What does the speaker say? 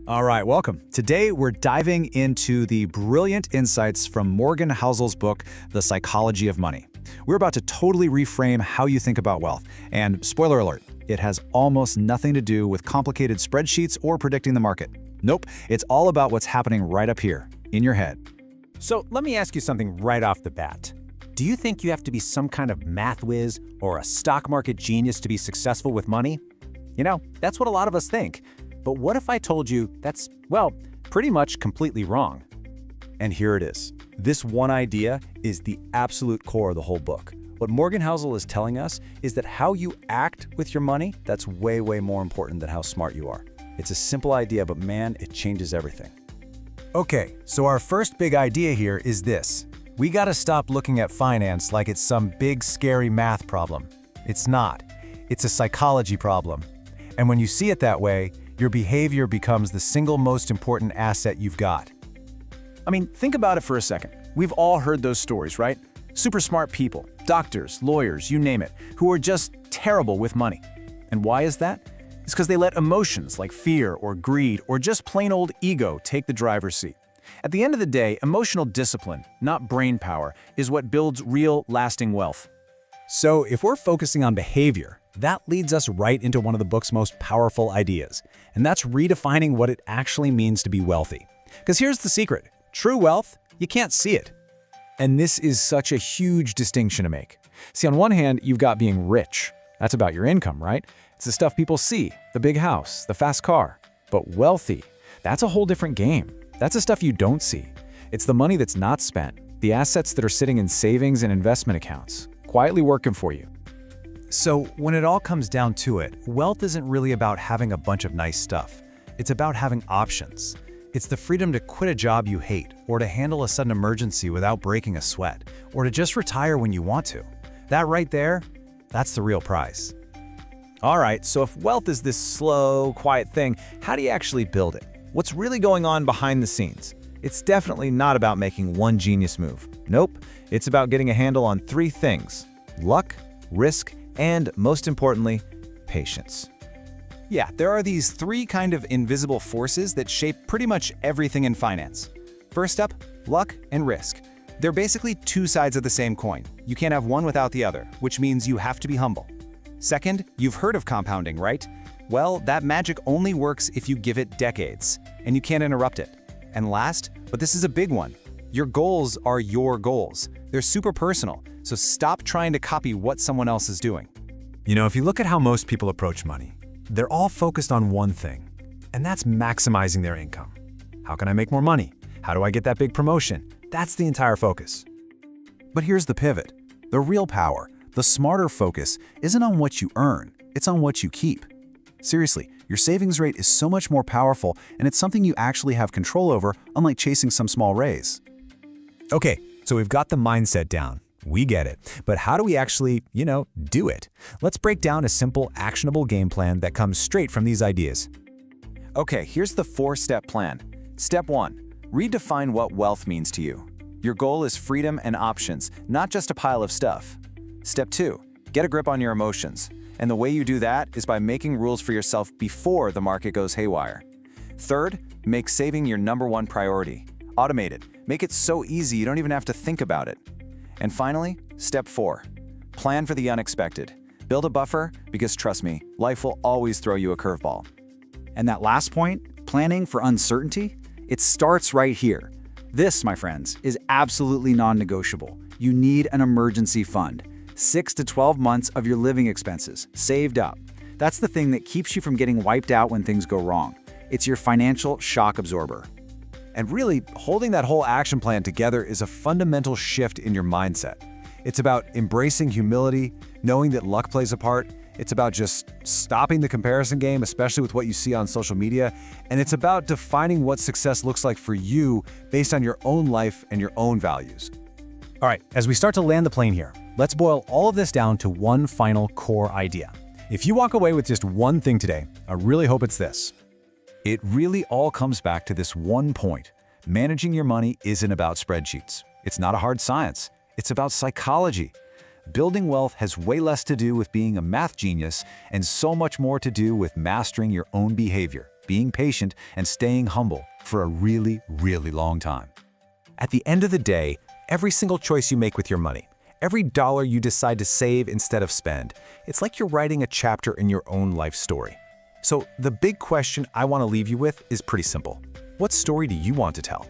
All right, welcome. Today, we're diving into the brilliant insights from Morgan Housel's book, The Psychology of Money. We're about to totally reframe how you think about wealth. And spoiler alert, it has almost nothing to do with complicated spreadsheets or predicting the market. Nope, it's all about what's happening right up here, in your head. So let me ask you something right off the bat. Do you think you have to be some kind of math whiz or a stock market genius to be successful with money? You know, that's what a lot of us think. But what if I told you that's, well, pretty much completely wrong? And here it is. This one idea is the absolute core of the whole book. What Morgan Housel is telling us is that how you act with your money, that's way, way more important than how smart you are. It's a simple idea, but man, it changes everything. Okay, so our first big idea here is this. We gotta stop looking at finance like it's some big, scary math problem. It's not. It's a psychology problem. And when you see it that way, your behavior becomes the single most important asset you've got. I mean, think about it for a second. We've all heard those stories, right? Super smart people, doctors, lawyers, you name it, who are just terrible with money. And why is that? It's because they let emotions like fear or greed or just plain old ego take the driver's seat. At the end of the day, emotional discipline, not brain power, is what builds real, lasting wealth. So if we're focusing on behavior, that leads us right into one of the book's most powerful ideas, and that's redefining what it actually means to be wealthy. Because here's the secret. True wealth, you can't see it. And this is such a huge distinction to make. See, on one hand, you've got being rich. That's about your income, right? It's the stuff people see, the big house, the fast car. But wealthy, that's a whole different game. That's the stuff you don't see. It's the money that's not spent, the assets that are sitting in savings and investment accounts, quietly working for you. So when it all comes down to it, wealth isn't really about having a bunch of nice stuff. It's about having options. It's the freedom to quit a job you hate, or to handle a sudden emergency without breaking a sweat, or to just retire when you want to. That right there, that's the real prize. All right, so if wealth is this slow, quiet thing, how do you actually build it? What's really going on behind the scenes? It's definitely not about making one genius move. Nope, it's about getting a handle on three things: luck, risk, and most importantly, patience. Yeah, there are these three kind of invisible forces that shape pretty much everything in finance. First up, luck and risk. They're basically two sides of the same coin. You can't have one without the other, which means you have to be humble. Second, you've heard of compounding, right? Well, that magic only works if you give it decades, and you can't interrupt it. And last, but this is a big one, your goals are your goals. They're super personal, so stop trying to copy what someone else is doing. You know, if you look at how most people approach money, they're all focused on one thing, and that's maximizing their income. How can I make more money? How do I get that big promotion? That's the entire focus. But here's the pivot. The real power, the smarter focus, isn't on what you earn, it's on what you keep. Seriously, your savings rate is so much more powerful, and it's something you actually have control over, unlike chasing some small raise. Okay, so we've got the mindset down. We get it. But how do we actually, do it? Let's break down a simple, actionable game plan that comes straight from these ideas. Okay, here's the 4-step plan. Step 1, redefine what wealth means to you. Your goal is freedom and options, not just a pile of stuff. Step 2, get a grip on your emotions. And the way you do that is by making rules for yourself before the market goes haywire. Third, make saving your #1 priority. Automate it. Make it so easy you don't even have to think about it. And finally, step 4, plan for the unexpected. Build a buffer because trust me, life will always throw you a curveball. And that last point, planning for uncertainty, it starts right here. This, my friends, is absolutely non-negotiable. You need an emergency fund. 6 to 12 months of your living expenses, saved up. That's the thing that keeps you from getting wiped out when things go wrong. It's your financial shock absorber. And really, holding that whole action plan together is a fundamental shift in your mindset. It's about embracing humility, knowing that luck plays a part. It's about just stopping the comparison game, especially with what you see on social media. And it's about defining what success looks like for you based on your own life and your own values. All right, as we start to land the plane here, let's boil all of this down to one final core idea. If you walk away with just one thing today, I really hope it's this. It really all comes back to this one point. Managing your money isn't about spreadsheets. It's not a hard science. It's about psychology. Building wealth has way less to do with being a math genius and so much more to do with mastering your own behavior. being patient, and staying humble for a really, really long time. At the end of the day, every single choice you make with your money, every dollar you decide to save instead of spend, it's like you're writing a chapter in your own life story. So the big question I want to leave you with is pretty simple. What story do you want to tell?